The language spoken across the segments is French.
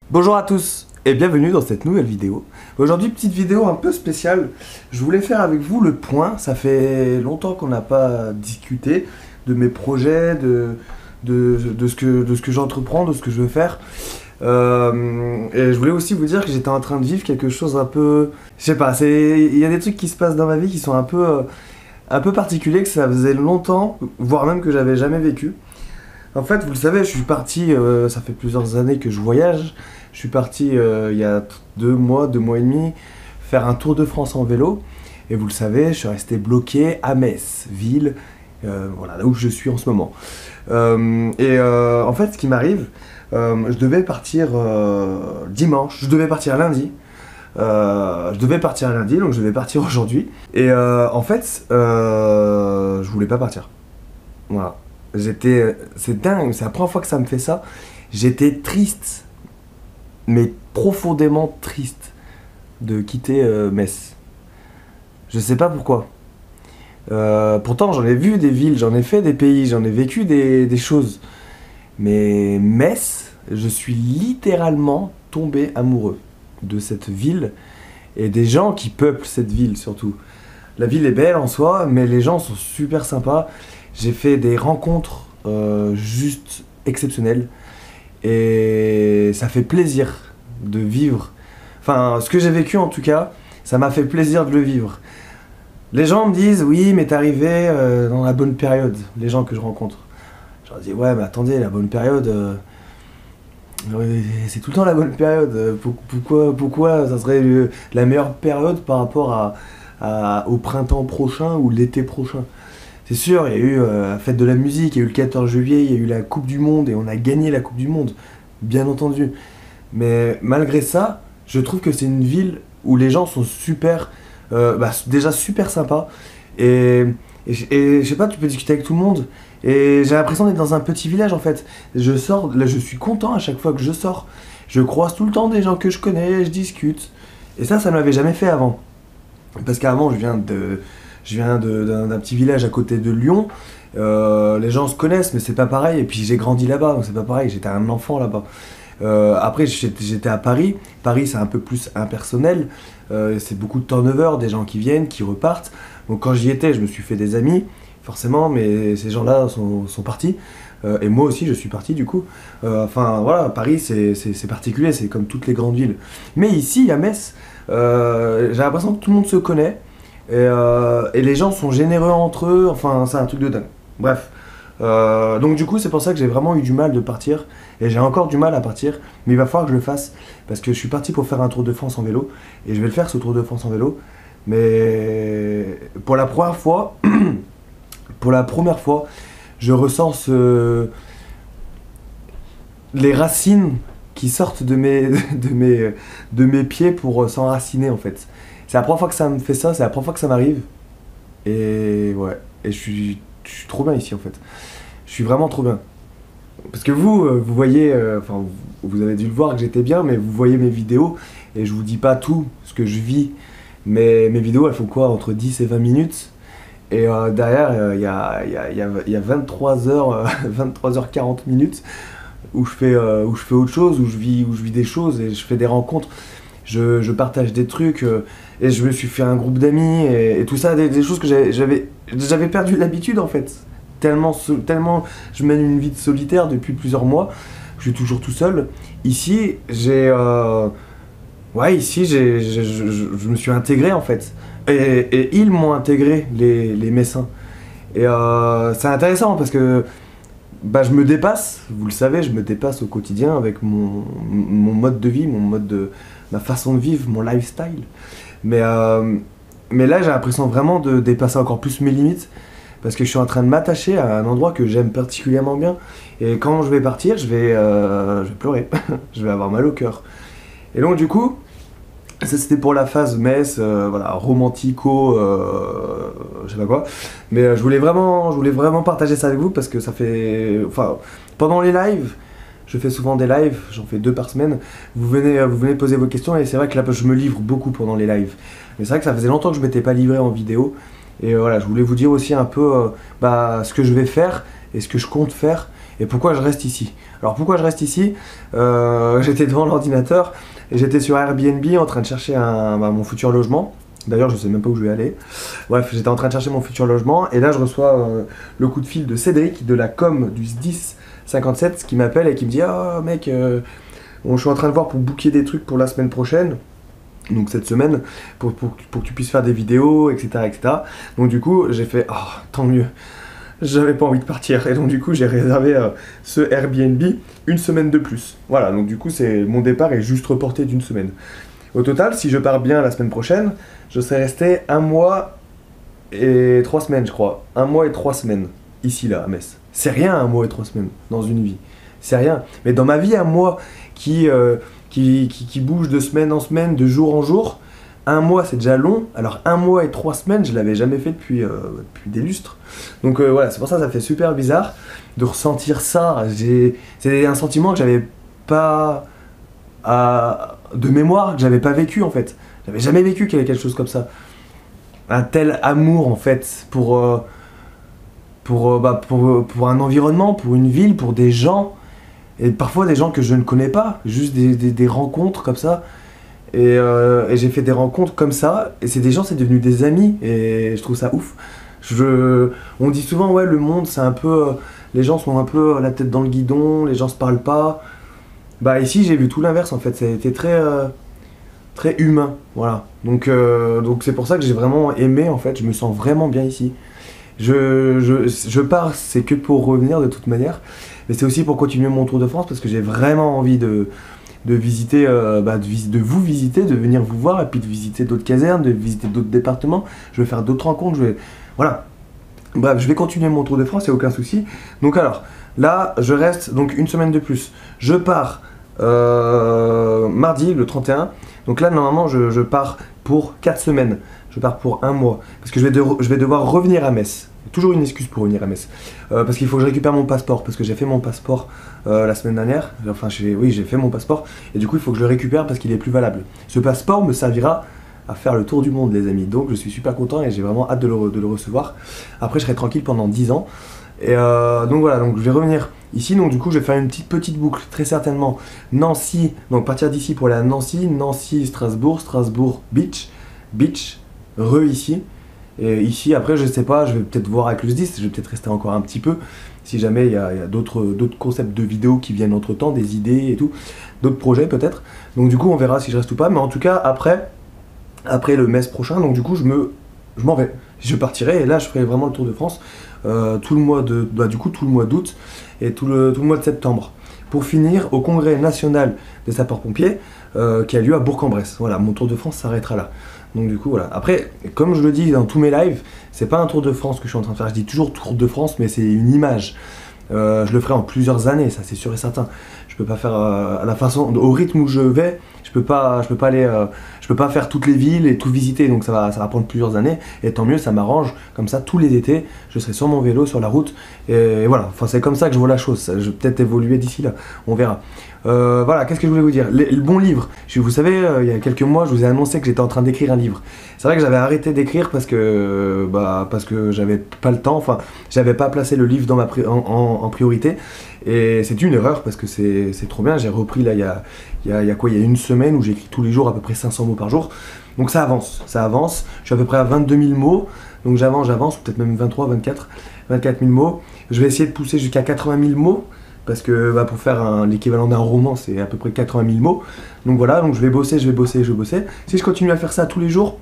Bonjour à tous et bienvenue dans cette nouvelle vidéo. Aujourd'hui, petite vidéo un peu spéciale. Je voulais faire avec vous le point. Ça fait longtemps qu'on n'a pas discuté de mes projets, de ce que j'entreprends, de ce que je veux faire. Et je voulais aussi vous dire que j'étais en train de vivre quelque chose un peu... Je sais pas, il y a des trucs qui se passent dans ma vie qui sont un peu particuliers, que ça faisait longtemps, voire même que j'avais jamais vécu. En fait, vous le savez, je suis parti, ça fait plusieurs années que je voyage. Je suis parti il y a 2 mois et demi, faire un tour de France en vélo. Et vous le savez, je suis resté bloqué à Metz, ville, voilà, là où je suis en ce moment. En fait, ce qui m'arrive, je devais partir dimanche, je devais partir lundi. Donc je devais partir aujourd'hui. Et en fait, je voulais pas partir. Voilà. C'est dingue, c'est la première fois que ça me fait ça. J'étais triste, mais profondément triste de quitter Metz. Je sais pas pourquoi. Pourtant, j'en ai vu des villes, j'en ai fait des pays, j'en ai vécu des choses. Mais Metz, je suis littéralement tombé amoureux de cette ville et des gens qui peuplent cette ville surtout. La ville est belle en soi, mais les gens sont super sympas. J'ai fait des rencontres juste exceptionnelles et ça fait plaisir de vivre. Enfin, ce que j'ai vécu en tout cas, ça m'a fait plaisir de le vivre. Les gens me disent, oui, mais t'es arrivé dans la bonne période, les gens que je rencontre. Je leur dis, ouais, mais attendez, la bonne période, c'est tout le temps la bonne période. Pourquoi ça serait la meilleure période par rapport au printemps prochain ou l'été prochain? C'est sûr, il y a eu la fête de la musique, il y a eu le 14 juillet, il y a eu la Coupe du Monde et on a gagné la Coupe du Monde, bien entendu. Mais malgré ça, je trouve que c'est une ville où les gens sont super, déjà super sympas. Et je sais pas, tu peux discuter avec tout le monde. Et j'ai l'impression d'être dans un petit village en fait. Je sors, là je suis content à chaque fois que je sors. Je croise tout le temps des gens que je connais, je discute. Et ça ne m'avait jamais fait avant. Parce qu'avant, je viens d'un petit village à côté de Lyon. Les gens se connaissent, mais c'est pas pareil. Et puis j'ai grandi là-bas, donc c'est pas pareil. J'étais un enfant là-bas. Après, j'étais à Paris. Paris, c'est un peu plus impersonnel. C'est beaucoup de turnover, des gens qui viennent, qui repartent. Donc quand j'y étais, je me suis fait des amis, forcément, mais ces gens-là sont partis. Et moi aussi, je suis parti du coup. Enfin voilà, Paris, c'est particulier, c'est comme toutes les grandes villes. Mais ici, à Metz, j'ai l'impression que tout le monde se connaît. Et les gens sont généreux entre eux, enfin c'est un truc de dingue. Bref, donc du coup c'est pour ça que j'ai vraiment eu du mal de partir, et j'ai encore du mal à partir, mais il va falloir que je le fasse, parce que je suis parti pour faire un Tour de France en vélo, et je vais le faire ce Tour de France en vélo, mais pour la première fois, je ressens les racines qui sortent de mes pieds pour s'enraciner en fait. C'est la première fois que ça me fait ça, c'est la première fois que ça m'arrive. Et ouais, et je suis trop bien ici en fait. Je suis vraiment trop bien. Parce que vous voyez, enfin vous avez dû le voir que j'étais bien, mais vous voyez mes vidéos et je vous dis pas tout ce que je vis. Mais mes vidéos elles font quoi, entre 10 et 20 minutes. Et derrière il y a 23h, 23h40 minutes où je fais autre chose, où je vis des choses et je fais des rencontres. Je partage des trucs et je me suis fait un groupe d'amis et tout ça, des choses que j'avais perdu l'habitude en fait. Tellement je mène une vie de solitaire depuis plusieurs mois, je suis toujours tout seul. Ici, je me suis intégré en fait. Et ils m'ont intégré, les Messins. Et c'est intéressant parce que je me dépasse, vous le savez, je me dépasse au quotidien avec mon mode de vie, ma façon de vivre, mon lifestyle. Mais là, j'ai l'impression vraiment de dépasser encore plus mes limites parce que je suis en train de m'attacher à un endroit que j'aime particulièrement bien. Et quand je vais partir, je vais pleurer, je vais avoir mal au cœur. Et donc du coup, ça c'était pour la phase Metz, voilà, romantico, je sais pas quoi. Mais je voulais vraiment partager ça avec vous parce que ça fait... Enfin, pendant les lives, je fais souvent des lives, j'en fais 2 par semaine. Vous venez poser vos questions et c'est vrai que là je me livre beaucoup pendant les lives. Mais c'est vrai que ça faisait longtemps que je m'étais pas livré en vidéo. Et voilà, je voulais vous dire aussi un peu ce que je vais faire et ce que je compte faire. Et pourquoi je reste ici? Alors pourquoi je reste ici? J'étais devant l'ordinateur et j'étais sur Airbnb en train de chercher mon futur logement. D'ailleurs, je sais même pas où je vais aller. Bref, j'étais en train de chercher mon futur logement et là, je reçois le coup de fil de Cédric de la com du SDIS 57 qui m'appelle et qui me dit: «Ah mec, je suis en train de voir pour booker des trucs pour la semaine prochaine. Donc cette semaine, pour que tu puisses faire des vidéos, etc. etc. » Donc du coup, j'ai fait: «Oh, tant mieux. J'avais pas envie de partir». Et donc du coup, j'ai réservé ce Airbnb une semaine de plus. Voilà, donc du coup, mon départ est juste reporté d'une semaine. Au total, si je pars bien la semaine prochaine, je serai resté 1 mois et 3 semaines, je crois. 1 mois et 3 semaines, ici, là, à Metz. C'est rien, 1 mois et 3 semaines, dans une vie. C'est rien. Mais dans ma vie, 1 mois qui bouge de semaine en semaine, de jour en jour, 1 mois, c'est déjà long. Alors 1 mois et 3 semaines, je l'avais jamais fait depuis des lustres. Donc voilà, c'est pour ça que ça fait super bizarre de ressentir ça. C'est un sentiment que j'avais pas de mémoire, que j'avais pas vécu en fait. J'avais jamais vécu qu'il y avait quelque chose comme ça. Un tel amour en fait pour un environnement, pour une ville, pour des gens. Et parfois des gens que je ne connais pas, juste des rencontres comme ça. Et j'ai fait des rencontres comme ça, et c'est devenu des amis, et je trouve ça ouf. On dit souvent, ouais, le monde, c'est un peu... les gens sont un peu la tête dans le guidon, les gens se parlent pas. Bah ici, j'ai vu tout l'inverse, en fait. Ça a été très humain, voilà. Donc c'est pour ça que j'ai vraiment aimé, en fait. Je me sens vraiment bien ici. Je pars, c'est que pour revenir de toute manière. Mais c'est aussi pour continuer mon tour de France, parce que j'ai vraiment envie de visiter, de vous visiter, de venir vous voir, et puis de visiter d'autres casernes, de visiter d'autres départements. Je vais faire d'autres rencontres, voilà. Bref, je vais continuer mon tour de France, il n'y a aucun souci. Donc alors, là, je reste donc une semaine de plus. Je pars mardi, le 31. Donc là, normalement, je pars pour 4 semaines. Je pars pour 1 mois. Parce que je vais devoir revenir à Metz. Toujours une excuse pour revenir à Metz. Parce qu'il faut que je récupère mon passeport. Parce que j'ai fait mon passeport la semaine dernière. Enfin, j'ai fait mon passeport. Et du coup, il faut que je le récupère parce qu'il est plus valable. Ce passeport me servira à faire le tour du monde, les amis. Donc, je suis super content et j'ai vraiment hâte de le recevoir. Après, je serai tranquille pendant 10 ans. Et donc voilà, donc je vais revenir ici. Donc du coup, je vais faire une petite boucle, très certainement. Nancy, donc partir d'ici pour aller à Nancy. Nancy, Strasbourg, Strasbourg, Beach, ici. Et ici, après, je sais pas, je vais peut-être voir avec le SDIS, je vais peut-être rester encore un petit peu, si jamais il y a d'autres concepts de vidéos qui viennent entre temps, des idées et tout, d'autres projets peut-être. Donc du coup, on verra si je reste ou pas, mais en tout cas, après le Metz prochain, donc du coup, je m'en vais. Je partirai, et là, je ferai vraiment le tour de France, tout le mois d'août et tout le mois de septembre. Pour finir, au congrès national des sapeurs-pompiers, qui a lieu à Bourg-en-Bresse. Voilà, mon tour de France s'arrêtera là. Donc du coup voilà. Après, comme je le dis dans tous mes lives, c'est pas un tour de France que je suis en train de faire. Je dis toujours tour de France, mais c'est une image. Je le ferai en plusieurs années, ça c'est sûr et certain. Je peux pas faire à la façon, au rythme où je vais, je peux pas faire toutes les villes et tout visiter. Donc ça va prendre plusieurs années. Et tant mieux, ça m'arrange. Comme ça, tous les étés, je serai sur mon vélo, sur la route. Et voilà. Enfin, c'est comme ça que je vois la chose. Je vais peut-être évoluer d'ici là. On verra. Voilà, qu'est-ce que je voulais vous dire? Le bon livre. Vous savez, il y a quelques mois, je vous ai annoncé que j'étais en train d'écrire un livre. C'est vrai que j'avais arrêté d'écrire parce que j'avais pas le temps. Enfin, j'avais pas placé le livre dans en priorité. Et c'est une erreur parce que c'est trop bien. J'ai repris là il y a une semaine où j'écris tous les jours à peu près 500 mots par jour. Donc ça avance. Je suis à peu près à 22 000 mots. Donc j'avance, peut-être même 23, 24 000 mots. Je vais essayer de pousser jusqu'à 80 000 mots. Parce que pour faire l'équivalent d'un roman, c'est à peu près 80 000 mots. Donc voilà, donc je vais bosser. Si je continue à faire ça tous les jours,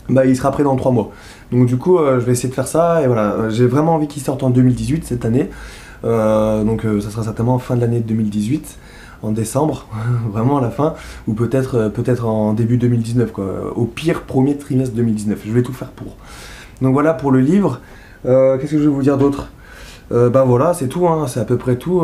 il sera prêt dans 3 mois. Donc du coup, je vais essayer de faire ça. Et voilà, j'ai vraiment envie qu'il sorte en 2018, cette année. Donc ça sera certainement fin de l'année 2018, en décembre, vraiment à la fin. Ou peut-être en début 2019, quoi. Au pire, premier trimestre 2019. Je vais tout faire pour. Donc voilà pour le livre. Qu'est-ce que je vais vous dire d'autre? Voilà, c'est tout, hein. C'est à peu près tout,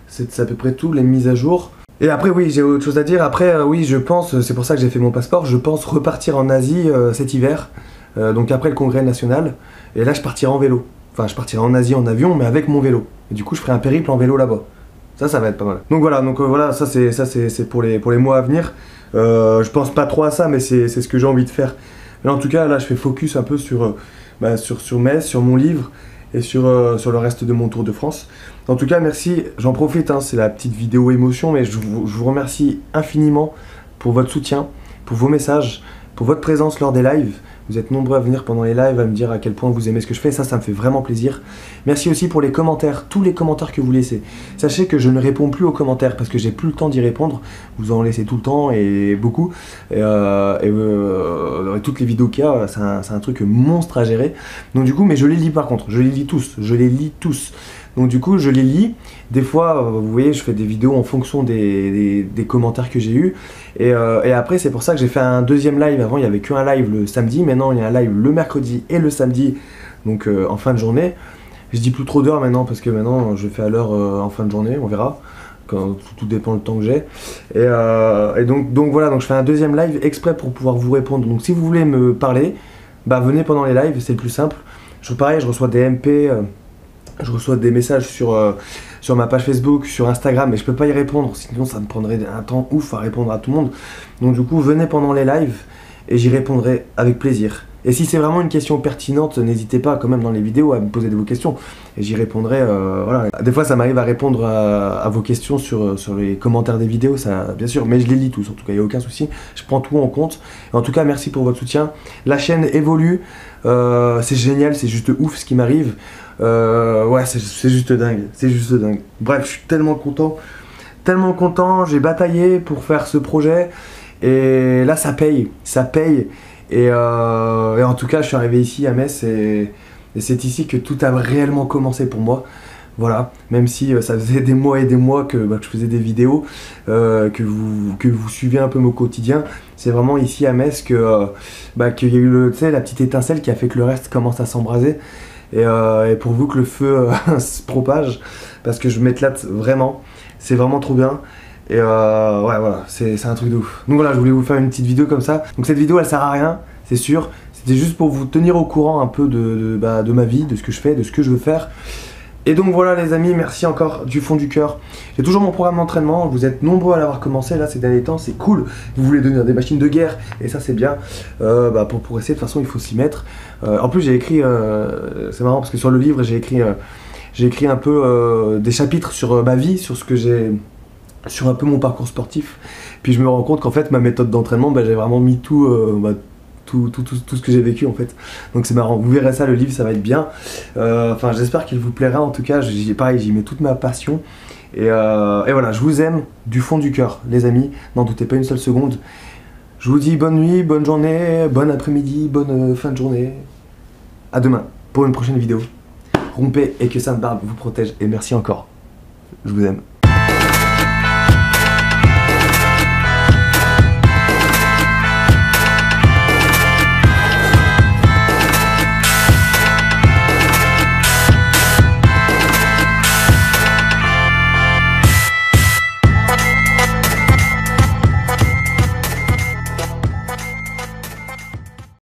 c'est à peu près tout, les mises à jour. Et après, oui, j'ai autre chose à dire. Après, oui, je pense, c'est pour ça que j'ai fait mon passeport, je pense repartir en Asie cet hiver, donc après le congrès national. Et là, je partirai en vélo. Enfin, je partirai en Asie en avion, mais avec mon vélo. Et du coup, je ferai un périple en vélo là-bas. Ça va être pas mal. Donc voilà, ça c'est pour les mois à venir. Je pense pas trop à ça, mais c'est ce que j'ai envie de faire. Mais en tout cas, là, je fais focus un peu sur Metz, sur mon livre. et sur le reste de mon tour de France. En tout cas, merci, j'en profite, hein, c'est la petite vidéo émotion, mais je vous remercie infiniment pour votre soutien, pour vos messages, pour votre présence lors des lives. Vous êtes nombreux à venir pendant les lives, à me dire à quel point vous aimez ce que je fais, ça me fait vraiment plaisir. Merci aussi pour les commentaires, tous les commentaires que vous laissez. Sachez que je ne réponds plus aux commentaires parce que j'ai plus le temps d'y répondre. Vous en laissez tout le temps et beaucoup. Et toutes les vidéos qu'il y a, c'est un truc monstre à gérer. Donc du coup, mais je les lis par contre, je les lis tous. Donc du coup, je les lis. Des fois, vous voyez, je fais des vidéos en fonction des commentaires que j'ai eus. Et après, c'est pour ça que j'ai fait un deuxième live. Avant, il n'y avait qu'un live le samedi. Maintenant, il y a un live le mercredi et le samedi, donc en fin de journée. Je dis plus trop d'heures maintenant, parce que maintenant, je fais à l'heure en fin de journée, on verra. Tout dépend du temps que j'ai. Et donc voilà, donc je fais un deuxième live exprès pour pouvoir vous répondre. Donc si vous voulez me parler, bah venez pendant les lives, c'est le plus simple. Pareil, je reçois des MP... je reçois des messages sur ma page Facebook, sur Instagram, mais je peux pas y répondre, sinon ça me prendrait un temps ouf à répondre à tout le monde. Donc du coup, venez pendant les lives et j'y répondrai avec plaisir. Et si c'est vraiment une question pertinente, n'hésitez pas quand même dans les vidéos à me poser vos questions. Et j'y répondrai, voilà. Des fois ça m'arrive à répondre à vos questions sur les commentaires des vidéos, ça bien sûr, mais je les lis tous, en tout cas, il n'y a aucun souci. Je prends tout en compte. Et en tout cas, merci pour votre soutien. La chaîne évolue, c'est génial, c'est juste ouf ce qui m'arrive. Ouais, c'est juste dingue, c'est juste dingue. Bref, je suis tellement content, j'ai bataillé pour faire ce projet. Et là, ça paye. Et en tout cas, je suis arrivé ici à Metz et c'est ici que tout a réellement commencé pour moi. Voilà, même si ça faisait des mois et des mois que je faisais des vidéos, que vous suivez un peu mon quotidien. C'est vraiment ici à Metz qu'il y a eu la petite étincelle qui a fait que le reste commence à s'embraser. Et pour vous que le feu se propage, parce que je m'éclate vraiment, c'est vraiment trop bien. Et ouais, voilà, c'est un truc de ouf. Donc voilà, je voulais vous faire une petite vidéo comme ça. Donc cette vidéo, elle sert à rien, c'est sûr. C'était juste pour vous tenir au courant un peu de ma vie, de ce que je fais, de ce que je veux faire. Et donc voilà les amis, merci encore du fond du cœur. J'ai toujours mon programme d'entraînement, vous êtes nombreux à l'avoir commencé là ces derniers temps, c'est cool. Vous voulez devenir des machines de guerre, et ça c'est bien. Pour essayer, de toute façon il faut s'y mettre. En plus j'ai écrit, c'est marrant parce que sur le livre j'ai écrit un peu des chapitres sur ma vie, sur ce que j'ai... sur un peu mon parcours sportif, puis je me rends compte qu'en fait ma méthode d'entraînement, j'ai vraiment mis tout ce que j'ai vécu en fait, donc c'est marrant, vous verrez ça, le livre ça va être bien, enfin j'espère qu'il vous plaira, en tout cas pareil, j'y mets toute ma passion, et voilà, je vous aime du fond du cœur les amis, n'en doutez pas une seule seconde, je vous dis bonne nuit, bonne journée, bon après-midi, bonne fin de journée, à demain pour une prochaine vidéo, rompez et que Sainte Barbe vous protège, et merci encore, je vous aime.